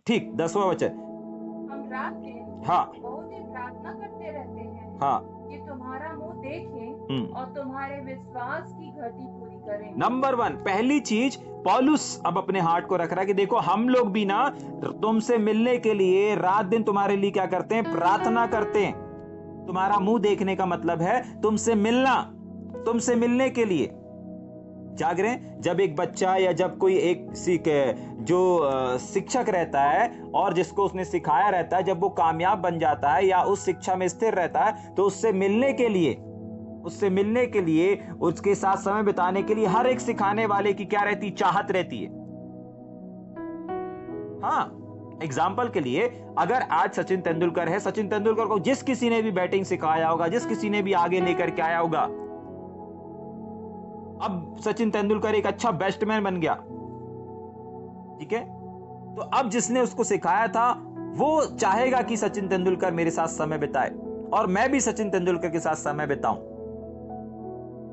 ठीक, 10वां वचन। हम रात दिन हाँ बहुत ही प्रार्थना करते रहते हैं हाँ। कि तुम्हारा मुंह देखें और हम्म। तुम्हारे विश्वास की घटी पूरी करें। नंबर 1, पहली चीज पौलुस अब अपने हार्ट को रख रहा है कि देखो हम लोग भी ना तुमसे मिलने के लिए रात दिन तुम्हारे लिए क्या करते हैं, प्रार्थना करते हैं। तुम्हारा मुंह देखने का मतलब है तुमसे मिलना, तुमसे मिलने के लिए जाग रहे हैं। जब एक बच्चा या जब कोई एक जो शिक्षक रहता है और जिसको उसने सिखाया रहता है, जब वो कामयाब बन जाता है या उस शिक्षा में स्थिर रहता है, तो उससे मिलने के लिए उसके साथ समय बिताने के लिए हर एक सिखाने वाले की क्या रहती, चाहत रहती है। हाँ, एग्जाम्पल के लिए अगर आज सचिन तेंदुलकर है, सचिन तेंदुलकर को जिस किसी ने भी बैटिंग सिखाया होगा, जिस किसी ने भी आगे लेकर के आया होगा, अब सचिन तेंदुलकर एक अच्छा बैट्समैन बन गया, ठीक है। तो अब जिसने उसको सिखाया था वो चाहेगा कि सचिन तेंदुलकर मेरे साथ समय बिताए और मैं भी सचिन तेंदुलकर के साथ समय बिताऊं।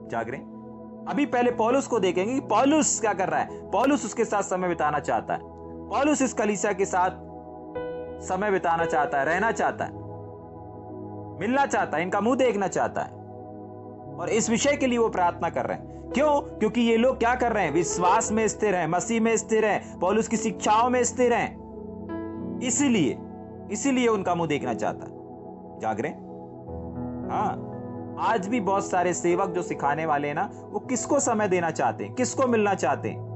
जाग रहे हैं। अभी पहले पौलुस को देखेंगे कि पौलुस क्या कर रहा है। पौलुस उसके साथ समय बिताना चाहता है, पौलुस इस कलीसिया के साथ समय बिताना चाहता है, रहना चाहता है, मिलना चाहता है, इनका मुंह देखना चाहता है और इस विषय के लिए वो प्रार्थना कर रहे हैं। क्यों? क्योंकि ये लोग क्या कर रहे हैं, विश्वास में स्थिर हैं, मसीह में स्थिर हैं, पौलुस की शिक्षाओं में स्थिर हैं, इसीलिए उनका मुंह देखना चाहता है। जाग रहे हैं। हाँ, आज भी बहुत सारे सेवक जो सिखाने वाले हैं ना, वो किसको समय देना चाहते हैं, किसको मिलना चाहते हैं,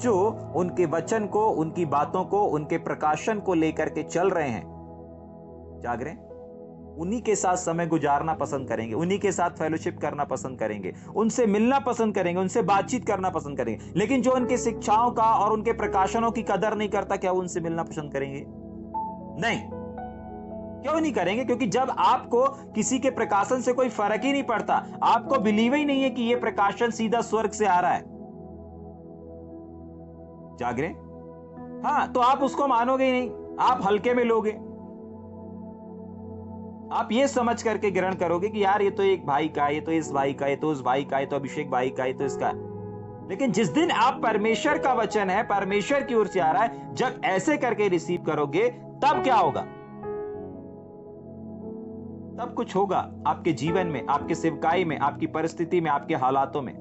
जो उनके वचन को, उनकी बातों को, उनके प्रकाशन को लेकर के चल रहे हैं। जाग रहे हैं। उन्हीं के साथ समय गुजारना पसंद करेंगे, उन्हीं के साथ फेलोशिप करना पसंद करेंगे, उनसे मिलना पसंद करेंगे, उनसे बातचीत करना पसंद करेंगे। लेकिन जो उनके शिक्षाओं का और उनके प्रकाशनों की कदर नहीं करता, क्या वो उनसे मिलना पसंद करेंगे? नहीं। क्यों नहीं करेंगे? क्योंकि जब आपको किसी के प्रकाशन से कोई फर्क ही नहीं पड़ता, आपको बिलीव ही नहीं है कि यह प्रकाशन सीधा स्वर्ग से आ रहा है। जाग रहे? हाँ, तो आप उसको मानोगे ही नहीं, आप हल्के में लोगे, आप ये समझ करके ग्रहण करोगे कि यार ये तो एक भाई का, ये तो इस भाई का, ये तो उस भाई का, ये तो अभिषेक भाई का, ये तो इसका। लेकिन जिस दिन आप परमेश्वर का वचन है, परमेश्वर की ओर से आ रहा है, जब ऐसे करके रिसीव करोगे, तब क्या होगा? तब कुछ होगा आपके जीवन में, आपके सेवकाई में, आपकी परिस्थिति में, आपके हालातों में।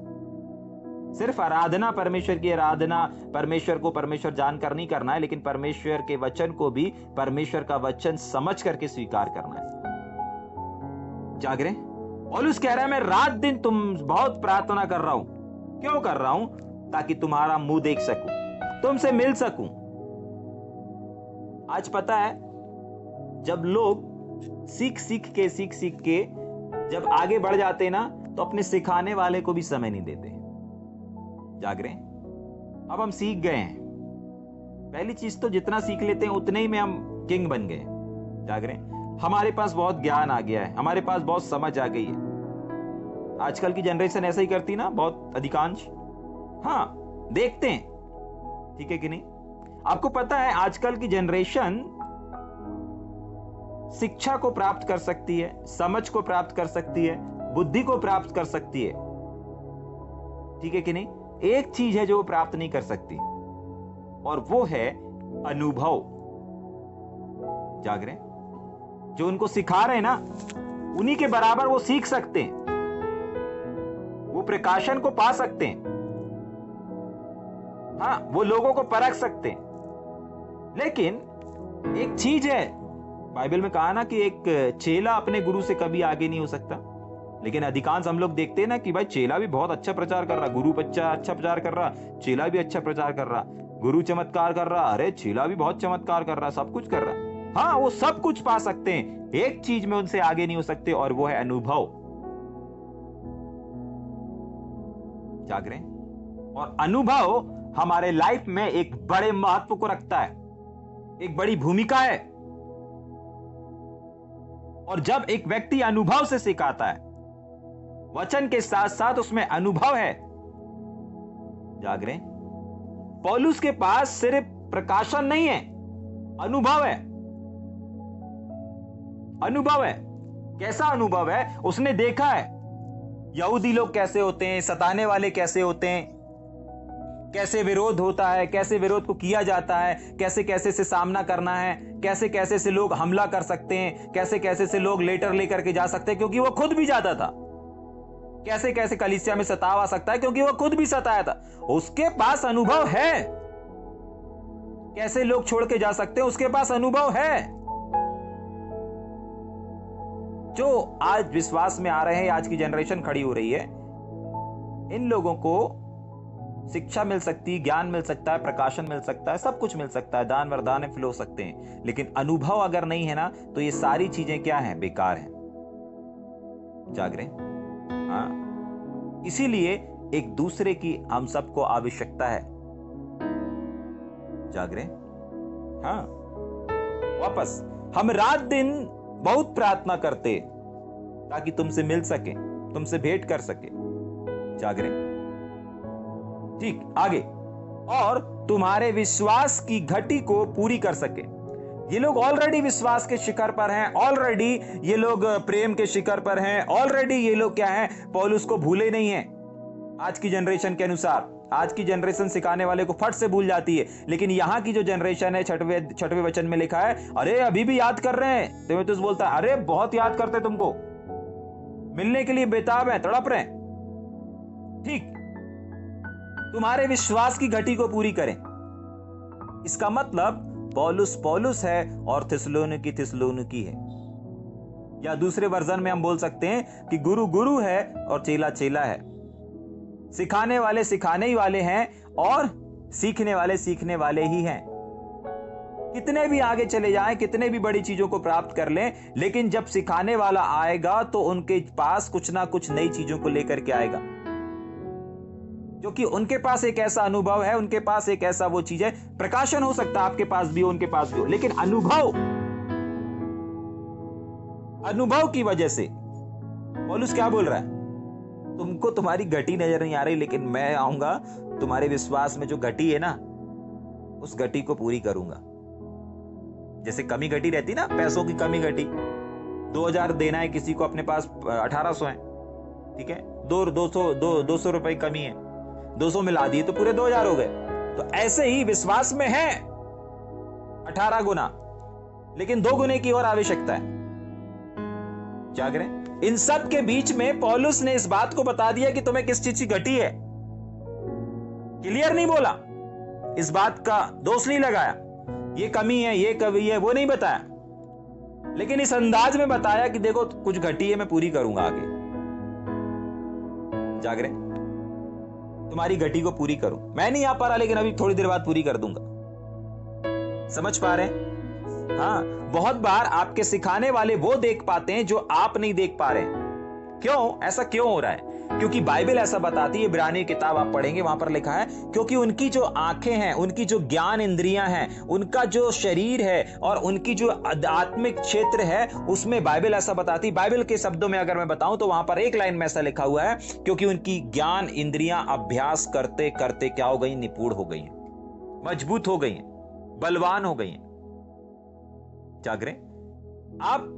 सिर्फ आराधना, परमेश्वर की आराधना, परमेश्वर को परमेश्वर जानकर नहीं करना है, लेकिन परमेश्वर के वचन को भी परमेश्वर का वचन समझ करके स्वीकार करना है। जाग रहे? पौलुस कह रहा है मैं रात दिन तुम बहुत प्रार्थना कर रहा हूं। क्यों कर रहा हूं? ताकि तुम्हारा मुंह देख सकूं, तुमसे मिल सकूं। आज पता है, जब लोग सीख सीख के जब आगे बढ़ जाते हैं ना, तो अपने सिखाने वाले को भी समय नहीं देते। जाग रहे हैं। अब हम सीख गए हैं, पहली चीज तो जितना सीख लेते हैं उतने ही में हम किंग बन गए। जाग रहे हैं। हमारे पास बहुत ज्ञान आ गया है, हमारे पास बहुत समझ आ गई है। आजकल की जनरेशन ऐसा ही करती ना, बहुत अधिकांश। हाँ, देखते हैं, ठीक है कि नहीं? आपको पता है आजकल की जनरेशन शिक्षा को प्राप्त कर सकती है, समझ को प्राप्त कर सकती है, बुद्धि को प्राप्त कर सकती है, ठीक है कि नहीं? एक चीज है जो वो प्राप्त नहीं कर सकती, और वो है अनुभव। जाग रहे हैं। जो उनको सिखा रहे हैं ना, उन्हीं के बराबर वो सीख सकते हैं, वो प्रकाशन को पा सकते हैं। हाँ, वो लोगों को परख सकते हैं। लेकिन एक चीज है, बाइबल में कहा ना कि एक चेला अपने गुरु से कभी आगे नहीं हो सकता। लेकिन अधिकांश हम लोग देखते हैं ना कि भाई चेला भी बहुत अच्छा प्रचार कर रहा, गुरु बच्चा अच्छा प्रचार कर रहा, चेला भी अच्छा प्रचार कर रहा, गुरु चमत्कार कर रहा, अरे चेला भी बहुत चमत्कार कर रहा, सब कुछ कर रहा। हाँ, वो सब कुछ पा सकते हैं, एक चीज में उनसे आगे नहीं हो सकते, और वो है अनुभव। जाग रहे हैं। और अनुभव हमारे लाइफ में एक बड़े महत्व को रखता है, एक बड़ी भूमिका है। और जब एक व्यक्ति अनुभव से सिखाता है, वचन के साथ साथ उसमें अनुभव है। जाग रहे हैं। पौलुस के पास सिर्फ प्रकाशन नहीं है, अनुभव है। अनुभव है। कैसा अनुभव है? उसने देखा है यहूदी लोग कैसे होते हैं, सताने वाले कैसे होते हैं, कैसे विरोध होता है, कैसे विरोध को किया जाता है, कैसे कैसे से सामना करना है, कैसे कैसे से लोग हमला कर सकते हैं, कैसे कैसे से लोग लेटर लेकर के जा सकते हैं क्योंकि वो खुद भी जाता था, कैसे कैसे कलीसिया में सताव आ सकता है क्योंकि वो खुद भी सताया था। उसके पास अनुभव है, कैसे लोग छोड़ के जा सकते हैं, उसके पास अनुभव है। जो आज विश्वास में आ रहे हैं, आज की जनरेशन खड़ी हो रही है, इन लोगों को शिक्षा मिल सकती है, ज्ञान मिल सकता है, प्रकाशन मिल सकता है, सब कुछ मिल सकता है, दान वरदान फिल हो सकते हैं, लेकिन अनुभव अगर नहीं है ना तो ये सारी चीजें क्या हैं? बेकार हैं। जाग रहे? हाँ, इसीलिए एक दूसरे की हम सबको आवश्यकता है। जाग रहे? हाँ, वापस हम रात दिन बहुत प्रार्थना करते ताकि तुमसे मिल सके, तुमसे भेंट कर सके। जाग रहे? ठीक, आगे, और तुम्हारे विश्वास की घटी को पूरी कर सके। ये लोग ऑलरेडी विश्वास के शिखर पर हैं, ऑलरेडी ये लोग प्रेम के शिखर पर हैं, ऑलरेडी ये लोग क्या हैं? पौलुस को भूले नहीं हैं। आज की जनरेशन के अनुसार, आज की जनरेशन सिखाने वाले को फट से भूल जाती है, लेकिन यहां की जो जनरेशन है, छठवें वचन में लिखा है, अरे अभी भी याद कर रहे हैं। तीमुथियुस बोलता है, अरे बहुत याद करते, तुमको मिलने के लिए बेताब है, तड़प रहे हैं। ठीक, तुम्हारे विश्वास की घटी को पूरी करें। इसका मतलब पौलुस पौलुस है और थिस्सलुनीकी है, या दूसरे वर्जन में हम बोल सकते हैं कि गुरु गुरु है और चेला चेला है। सिखाने वाले सिखाने ही वाले हैं और सीखने वाले ही हैं। कितने भी आगे चले जाएं, कितने भी बड़ी चीजों को प्राप्त कर लें, लेकिन जब सिखाने वाला आएगा तो उनके पास कुछ ना कुछ नई चीजों को लेकर के आएगा, क्योंकि उनके पास एक ऐसा अनुभव है, उनके पास एक ऐसा वो चीज है। प्रकाशन हो सकता है आपके पास भी हो, उनके पास भी हो, लेकिन अनुभव की वजह से पौलुस क्या बोल रहा है? तुमको तुम्हारी घटी नजर नहीं आ रही, लेकिन मैं आऊंगा, तुम्हारे विश्वास में जो घटी है ना, उस घटी को पूरी करूंगा। जैसे कमी घटी रहती ना, पैसों की कमी घटी, 2000 देना है किसी को, अपने पास 1800 है, ठीक है, 200 रुपए कमी है, 200 मिला दिए तो पूरे 2000 हो गए। तो ऐसे ही विश्वास में है 18 गुना, लेकिन 2 गुने की और आवश्यकता है। जाग रहे? इन सब के बीच में पौलुस ने इस बात को बता दिया कि तुम्हें किस चीज की घटी है। क्लियर नहीं बोला, इस बात का दोष नहीं लगाया, ये कमी है, ये कमी है, वो नहीं बताया, लेकिन इस अंदाज में बताया कि देखो कुछ घटी है, मैं पूरी करूंगा आगे। जाग रहे? तुम्हारी घटी को पूरी करूं। मैं नहीं आ पा रहा, लेकिन अभी थोड़ी देर बाद पूरी कर दूंगा। समझ पा रहे हैं? हाँ, बहुत बार आपके सिखाने वाले वो देख पाते हैं जो आप नहीं देख पा रहे हैं। क्यों? ऐसा क्यों हो रहा है? क्योंकि बाइबल ऐसा बताती है, इब्रानी किताब आप पढ़ेंगे, वहां पर लिखा है, क्योंकि उनकी जो आंखें हैं, उनकी जो ज्ञान इंद्रियां हैं, उनका जो शरीर है और उनकी जो आध्यात्मिक क्षेत्र है, उसमें बाइबल ऐसा बताती है। बाइबल के शब्दों में अगर मैं बताऊं तो वहां पर एक लाइन में ऐसा लिखा हुआ है, क्योंकि उनकी ज्ञान इंद्रियां अभ्यास करते करते क्या हो गई? निपुण हो गई, मजबूत हो गई, बलवान हो गई। जाग रहे? आप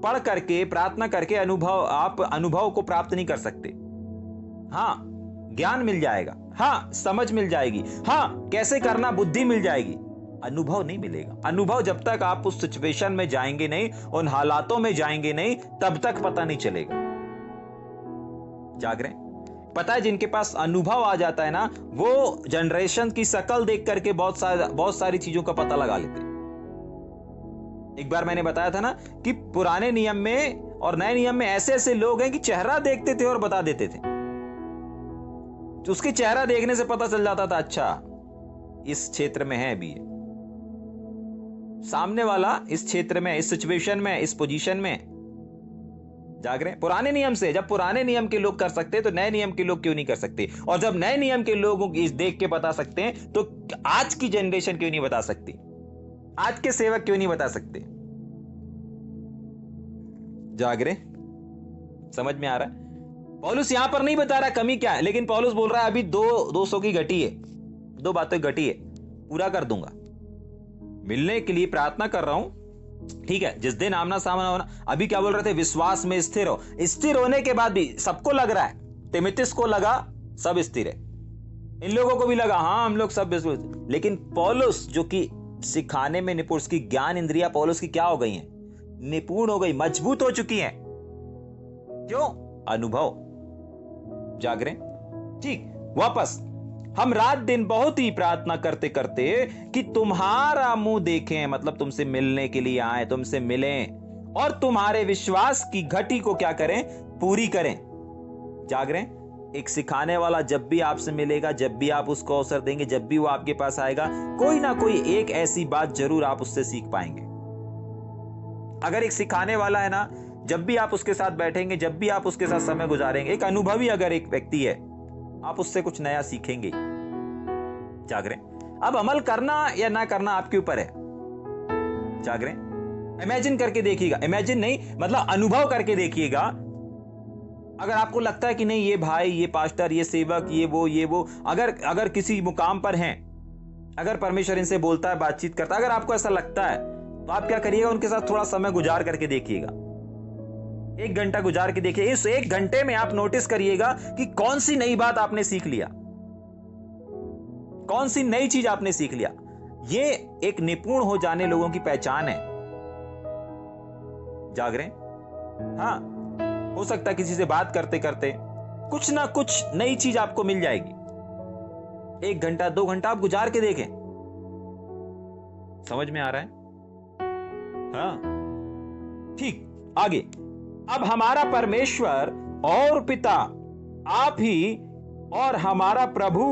पढ़ करके, प्रार्थना करके आप अनुभव को प्राप्त नहीं कर सकते। हाँ, ज्ञान मिल जाएगा, हाँ, समझ मिल जाएगी, हाँ, कैसे करना, बुद्धि मिल जाएगी, अनुभव नहीं मिलेगा। अनुभव जब तक आप उस सिचुएशन में जाएंगे नहीं, उन हालातों में जाएंगे नहीं, तब तक पता नहीं चलेगा। जाग रहे? पता है, जिनके पास अनुभव आ जाता है ना, वो जनरेशन की शकल देख करके बहुत सारी चीजों का पता लगा लेते हैं। एक बार मैंने बताया था ना कि पुराने नियम में और नए नियम में ऐसे ऐसे लोग हैं कि चेहरा देखते थे और बता देते थे। तो उसके चेहरा देखने से पता चल जाता था, अच्छा इस क्षेत्र में है अभी, सामने वाला इस क्षेत्र में, इस सिचुएशन में, इस पोजीशन में। जाग रहे? पुराने नियम से, जब पुराने नियम के लोग कर सकते तो नए नियम के लोग क्यों नहीं कर सकते? और जब नए नियम के लोगों को देख के बता सकते हैं तो आज की जनरेशन क्यों नहीं बता सकती? आज के सेवक क्यों नहीं बता सकते? जाग रहे? समझ में आ रहा है? पौलुस यहां पर नहीं बता रहा कमी क्या है, लेकिन पौलुस बोल रहा है अभी 200 की घटी है, 2 बातें घटी है, पूरा कर दूंगा। मिलने के लिए प्रार्थना कर रहा हूं, ठीक है, जिस दिन आमना सामना होना। अभी क्या बोल रहे थे? विश्वास में स्थिर हो। स्थिर होने के बाद भी सबको लग रहा है, तीमुथियुस को लगा सब स्थिर है, इन लोगों को भी लगा हाँ हम लोग सब बिल्कुल, लेकिन पौलुस जो कि सिखाने में निपुण, उसकी ज्ञान इंद्रिया पौलुस की क्या हो गई हैं? निपुण हो गई, मजबूत हो चुकी हैं। क्यों? अनुभव। जाग रहे? ठीक, वापस हम रात दिन बहुत ही प्रार्थना करते करते कि तुम्हारा मुंह देखें, मतलब तुमसे मिलने के लिए आए, तुमसे मिलें और तुम्हारे विश्वास की घटी को क्या करें? पूरी करें। जाग रहे? एक सिखाने वाला जब भी आपसे मिलेगा, जब भी आप उसको अवसर देंगे, जब भी वो आपके पास आएगा, कोई ना कोई एक ऐसी बात जरूर आप उससे सीख पाएंगे। अगर एक सिखाने वाला है ना, जब भी आप उसके साथ बैठेंगे, जब भी आप उसके साथ समय गुजारेंगे, एक अनुभवी अगर एक व्यक्ति है, आप उससे कुछ नया सीखेंगे। जाग रहे? अब अमल करना या ना करना आपके ऊपर है। जाग रहे? इमेजिन करके देखिएगा, इमेजिन नहीं मतलब अनुभव करके देखिएगा। अगर आपको लगता है कि नहीं ये भाई, ये पास्टर, ये सेवक, ये वो अगर किसी मुकाम पर हैं, अगर परमेश्वर इनसे बोलता है, बातचीत करता है, अगर आपको ऐसा लगता है, तो आप क्या करिएगा? उनके साथ थोड़ा समय गुजार करके देखिएगा। 1 घंटा गुजार के देखिए। इस 1 घंटे में आप नोटिस करिएगा कि कौन सी नई बात आपने सीख लिया, कौन सी नई चीज आपने सीख लिया। ये एक निपुण हो जाने लोगों की पहचान है। जाग रहे? हाँ, हो सकता है किसी से बात करते करते कुछ ना कुछ नई चीज आपको मिल जाएगी। 1 घंटा 2 घंटा आप गुजार के देखें। समझ में आ रहा है? हाँ, ठीक। आगे, अब हमारा परमेश्वर और पिता आप ही और हमारा प्रभु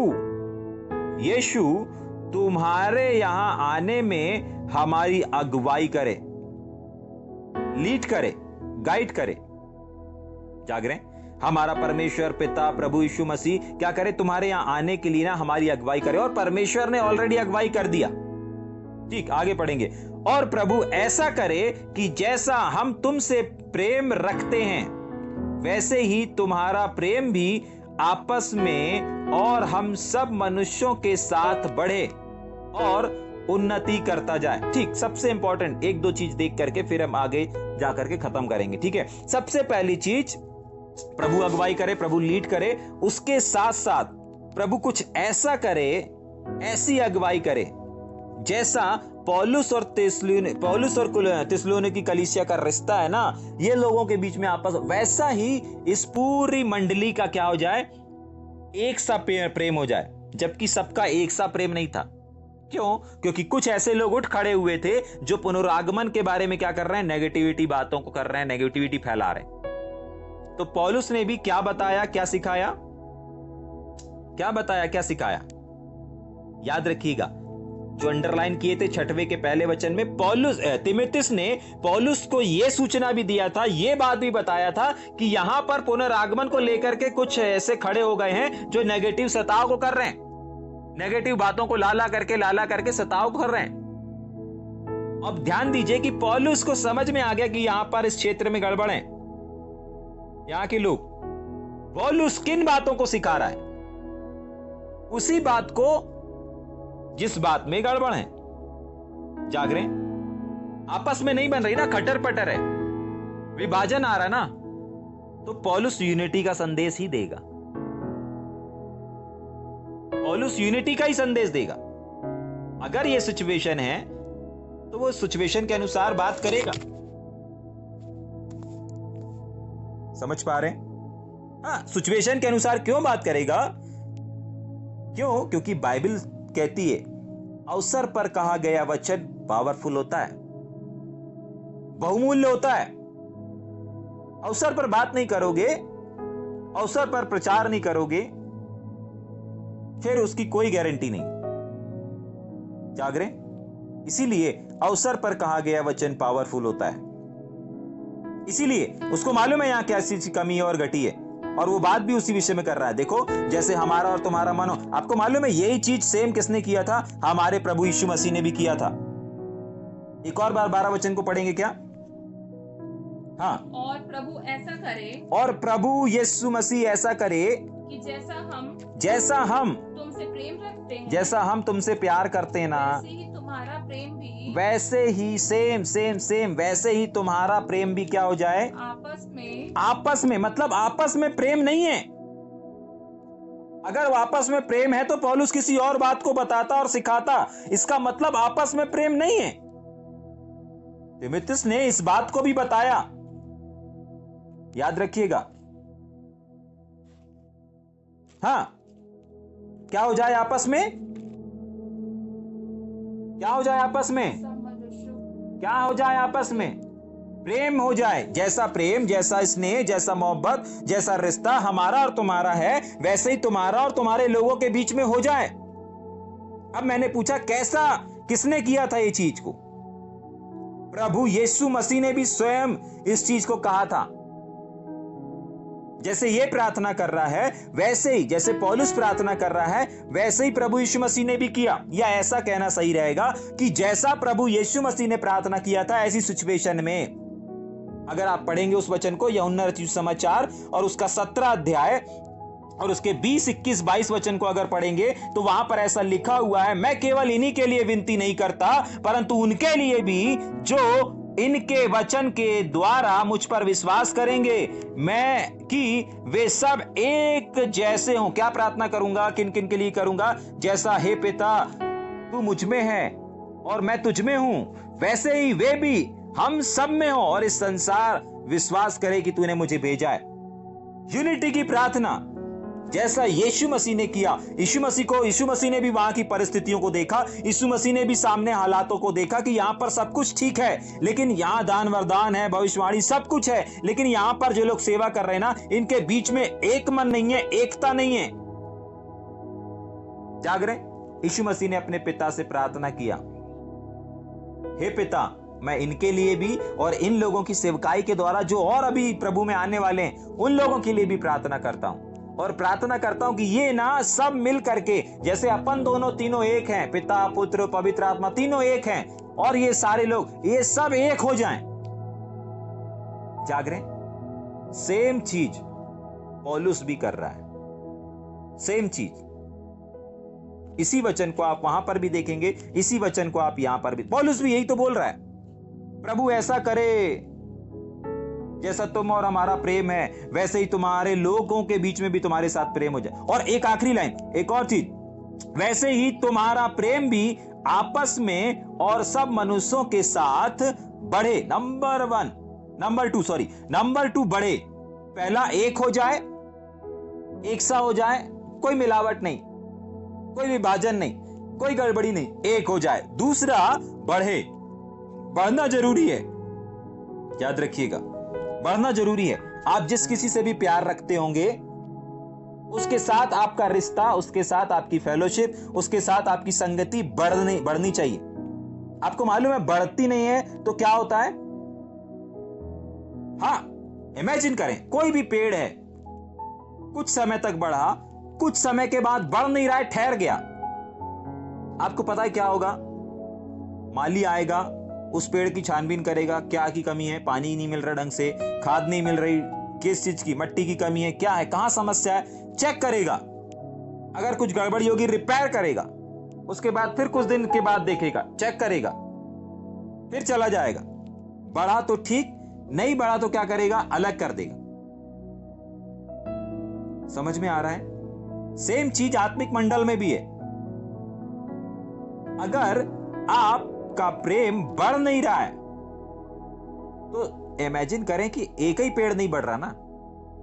यीशु तुम्हारे यहां आने में हमारी अगुवाई करे, लीड करे, गाइड करे। जाग रहे? हमारा परमेश्वर पिता प्रभु यीशु मसीह क्या करे? तुम्हारे यहां आने के लिए ना हमारी अगुवाई करे, और परमेश्वर ने ऑलरेडी अगुवाई कर दिया। ठीक, आगे पढ़ेंगे। और प्रभु ऐसा करे कि जैसा हम तुमसे प्रेम रखते हैं, वैसे ही तुम्हारा प्रेम भी आपस में और हम सब मनुष्यों के साथ बढ़े और उन्नति करता जाए। ठीक, सबसे इंपॉर्टेंट 1-2 चीज देख करके फिर हम आगे जाकर के खत्म करेंगे। ठीक है, सबसे पहली चीज, प्रभु अगुवाई करे, प्रभु लीड करे, उसके साथ साथ प्रभु कुछ ऐसा करे, ऐसी अगुवाई करे जैसा पौलुस और तिस्सलुनी की कलीसिया का रिश्ता है ना, ये लोगों के बीच में आपस, वैसा ही इस पूरी मंडली का क्या हो जाए? एक सा प्रेम हो जाए, जबकि सबका एक सा प्रेम नहीं था। क्यों? क्योंकि कुछ ऐसे लोग उठ खड़े हुए थे जो पुनरागमन के बारे में क्या कर रहे हैं? नेगेटिविटी बातों को कर रहे हैं, नेगेटिविटी फैला रहे हैं। तो पौलुस ने भी क्या बताया, क्या सिखाया? क्या बताया, क्या सिखाया? याद रखिएगा, जो अंडरलाइन किए थे 6वें के पहले वचन में, तीमुथियुस ने पौलुस को यह सूचना भी दिया था, यह बात भी बताया था कि यहां पर पुनरागमन को लेकर के कुछ ऐसे खड़े हो गए हैं जो नेगेटिव सताव को कर रहे हैं, नेगेटिव बातों को लाला करके सताव कर रहे हैं। अब ध्यान दीजिए कि पौलुस को समझ में आ गया कि यहां पर इस क्षेत्र में गड़बड़ है, यहां के लोग। पौलुस किन बातों को सिखा रहा है? उसी बात को जिस बात में गड़बड़ है। जाग रहे? आपस में नहीं बन रही ना, खटर पटर है, विभाजन आ रहा ना, तो पौलुस यूनिटी का संदेश ही देगा। पौलुस यूनिटी का ही संदेश देगा। अगर यह सिचुएशन है तो वो सिचुएशन के अनुसार बात करेगा। समझ पा रहे हैं? हाँ, सिचुएशन के अनुसार क्यों बात करेगा? क्यों? क्योंकि बाइबल कहती है अवसर पर कहा गया वचन पावरफुल होता है, बहुमूल्य होता है। अवसर पर बात नहीं करोगे, अवसर पर प्रचार नहीं करोगे, फिर उसकी कोई गारंटी नहीं। जाग रहे? इसीलिए अवसर पर कहा गया वचन पावरफुल होता है। इसीलिए उसको मालूम है यहां क्या चीज कमी है और घटी है, और वो बात भी उसी विषय में कर रहा है। देखो, जैसे हमारा और तुम्हारा मन हो, आपको मालूम है यही चीज सेम किसने किया था? हमारे प्रभु यीशु मसीह ने भी किया था। एक और बार 12 वचन को पढ़ेंगे क्या? हाँ, और प्रभु ऐसा करे, और प्रभु यीशु मसीह ऐसा करे कि जैसा हम तुमसे प्रेम रखते हैं, जैसा हम तुमसे प्यार करते हैं ना, वैसे ही तुम्हारा प्रेम भी, वैसे ही सेम वैसे ही तुम्हारा प्रेम भी क्या हो जाए? आपस में मतलब आपस में प्रेम नहीं है, अगर आपस में प्रेम है तो पौलुस किसी और बात को बताता और सिखाता, इसका मतलब आपस में प्रेम नहीं है। तीमुथियुस ने इस बात को भी बताया, याद रखिएगा। हाँ, क्या हो जाए आपस में? क्या हो जाए आपस में? क्या हो जाए आपस में? प्रेम हो जाए। जैसा प्रेम, जैसा स्नेह, जैसा मोहब्बत, जैसा रिश्ता हमारा और तुम्हारा है, वैसे ही तुम्हारा और तुम्हारे लोगों के बीच में हो जाए। अब मैंने पूछा, कैसा, किसने किया था ये चीज को? प्रभु यीशु मसीह ने भी स्वयं इस चीज को कहा था। जैसे ये प्रार्थना कर रहा है, वैसे ही जैसे पौलुस प्रार्थना कर रहा है, वैसे ही प्रभु यीशु मसीह ने भी किया। या ऐसा कहना सही रहेगा कि जैसा प्रभु यीशु मसीह ने प्रार्थना किया था, ऐसी सिचुएशन में अगर आप पढ़ेंगे उस वचन को, यूहन्ना रचित समाचार और उसका 17 अध्याय और उसके 20, 21, 22 वचन को अगर पढ़ेंगे तो वहां पर ऐसा लिखा हुआ है, मैं केवल इन्हीं के लिए विनती नहीं करता, परंतु उनके लिए भी जो इनके वचन के द्वारा मुझ पर विश्वास करेंगे, मैं कि वे सब एक जैसे हों। क्या प्रार्थना करूंगा? किन किन के लिए करूंगा? जैसा हे पिता तू मुझ में है और मैं तुझ में हूं, वैसे ही वे भी हम सब में हो और इस संसार विश्वास करे कि तूने मुझे भेजा है। यूनिटी की प्रार्थना जैसा यीशु मसीह ने किया। यीशु मसीह ने भी वहां की परिस्थितियों को देखा, यीशु मसीह ने भी सामने हालातों को देखा कि यहां पर सब कुछ ठीक है, लेकिन यहां दान वरदान है, भविष्यवाणी सब कुछ है, लेकिन यहां पर जो लोग सेवा कर रहे हैं ना, इनके बीच में एक मन नहीं है, एकता नहीं है। जाग रहे? यीशु मसीह ने अपने पिता से प्रार्थना किया, हे पिता, मैं इनके लिए भी और इन लोगों की सेवकाई के द्वारा जो और अभी प्रभु में आने वाले हैं, उन लोगों के लिए भी प्रार्थना करता हूं। और प्रार्थना करता हूं कि ये ना सब मिल करके, जैसे अपन दोनों तीनों एक हैं, पिता पुत्र पवित्र आत्मा तीनों एक हैं, और ये सारे लोग ये सब एक हो जाएं। जाग रहे? सेम चीज पौलुस भी कर रहा है, सेम चीज। इसी वचन को आप वहां पर भी देखेंगे, इसी वचन को आप यहां पर भी, पौलुस भी यही तो बोल रहा है, प्रभु ऐसा करे जैसा तुम और हमारा प्रेम है, वैसे ही तुम्हारे लोगों के बीच में भी तुम्हारे साथ प्रेम हो जाए। और एक आखिरी लाइन, एक और चीज, वैसे ही तुम्हारा प्रेम भी आपस में और सब मनुष्यों के साथ बढ़े। नंबर टू बढ़े। पहला एक हो जाए, एक सा हो जाए, कोई मिलावट नहीं, कोई विभाजन नहीं, कोई गड़बड़ी नहीं, एक हो जाए। दूसरा बढ़े, बढ़ना जरूरी है, याद रखिएगा, बढ़ना जरूरी है। आप जिस किसी से भी प्यार रखते होंगे, उसके साथ आपका रिश्ता, उसके साथ आपकी फेलोशिप, उसके साथ आपकी संगति बढ़नी चाहिए। आपको मालूम है बढ़ती नहीं है तो क्या होता है? हाँ, इमेजिन करें कोई भी पेड़ है, कुछ समय तक बढ़ा, कुछ समय के बाद बढ़ नहीं रहा है, ठहर गया। आपको पता है क्या होगा? माली आएगा, उस पेड़ की छानबीन करेगा, क्या की कमी है, पानी नहीं मिल रहा ढंग से, खाद नहीं मिल रही, किस चीज की, मट्टी की कमी है, क्या है, कहां समस्या है, चेक करेगा। अगर कुछ गड़बड़ी होगी रिपेयर करेगा, उसके बाद फिर कुछ दिन के बाद देखेगा, चेक करेगा, फिर चला जाएगा। बढ़ा तो ठीक, नहीं बढ़ा तो क्या करेगा? अलग कर देगा। समझ में आ रहा है? सेम चीज आत्मिक मंडल में भी है। अगर आपका प्रेम बढ़ नहीं रहा है तो इमेजिन करें कि एक ही पेड़ नहीं बढ़ रहा ना,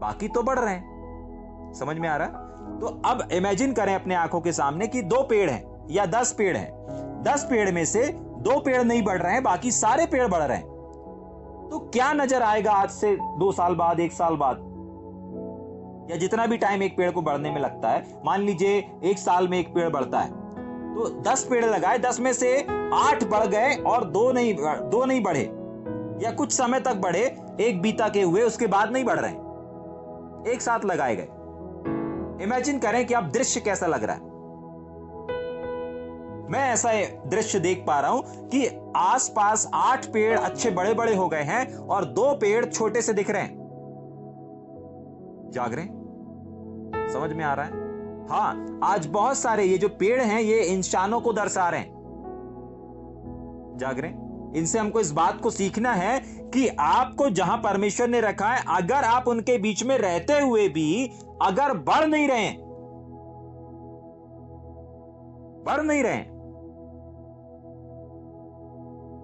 बाकी तो बढ़ रहे हैं। समझ में आ रहा है? तो अब इमेजिन करें अपने आंखों के सामने कि 2 पेड़ हैं या 10 पेड़ हैं, 10 पेड़ में से 2 पेड़ नहीं बढ़ रहे हैं, बाकी सारे पेड़ बढ़ रहे हैं। तो क्या नजर आएगा आज से 2 साल बाद, 1 साल बाद, या जितना भी टाइम एक पेड़ को बढ़ने में लगता है? मान लीजिए 1 साल में एक पेड़ बढ़ता है, तो 10 पेड़ लगाए, 10 में से 8 बढ़ गए और 2 नहीं बढ़े, या कुछ समय तक बढ़े, एक बीता के हुए, उसके बाद नहीं बढ़ रहे, एक साथ लगाए गए। इमेजिन करें कि आप दृश्य कैसा लग रहा है। मैं ऐसा दृश्य देख पा रहा हूं कि आसपास 8 पेड़ अच्छे बड़े बड़े हो गए हैं और 2 पेड़ छोटे से दिख रहे हैं। जाग रहे हैं? समझ में आ रहा है? हाँ, आज बहुत सारे ये जो पेड़ हैं ये इंसानों को दर्शा रहे हैं। जाग रहे हैं? इनसे हमको इस बात को सीखना है कि आपको जहां परमेश्वर ने रखा है, अगर आप उनके बीच में रहते हुए भी अगर बढ़ नहीं रहे हैं बढ़ नहीं रहे हैं,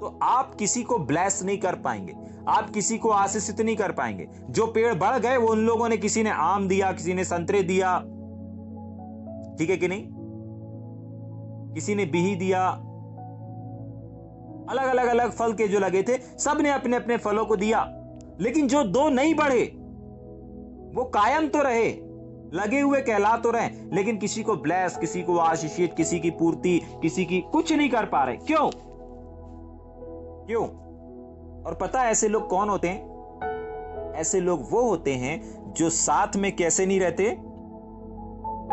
तो आप किसी को ब्लेस नहीं कर पाएंगे, आप किसी को आशीषित नहीं कर पाएंगे। जो पेड़ बढ़ गए वो उन लोगों ने, किसी ने आम दिया, किसी ने संतरे दिया, ठीक है कि नहीं, किसी ने बिही दिया, अलग अलग अलग फल के जो लगे थे सब ने अपने अपने फलों को दिया। लेकिन जो दो नहीं बढ़े वो कायम तो रहे, लगे हुए कहला तो रहे, लेकिन किसी को ब्लेस, किसी को आशीषित, किसी की पूर्ति, किसी की कुछ नहीं कर पा रहे। क्यों? क्यों? और पता है ऐसे लोग कौन होते हैं? ऐसे लोग वो होते हैं जो साथ में कैसे नहीं रहते,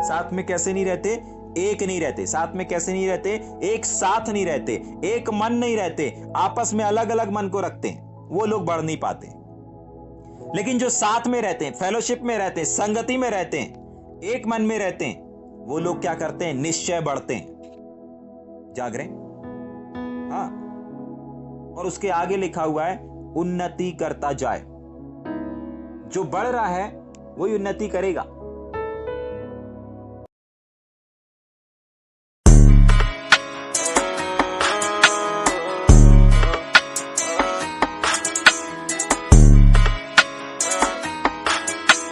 साथ में कैसे नहीं रहते, एक नहीं रहते। साथ में कैसे नहीं रहते? एक साथ नहीं रहते, एक मन नहीं रहते, आपस में अलग अलग मन को रखते हैं, वो लोग बढ़ नहीं पाते। लेकिन जो साथ में रहते हैं, फेलोशिप में रहते हैं, संगति में रहते हैं, एक मन में रहते हैं, वो लोग क्या करते हैं? निश्चय बढ़ते हैं। जाग रहे? हाँ। और उसके आगे लिखा हुआ है उन्नति करता जाए। जो बढ़ रहा है वही उन्नति करेगा।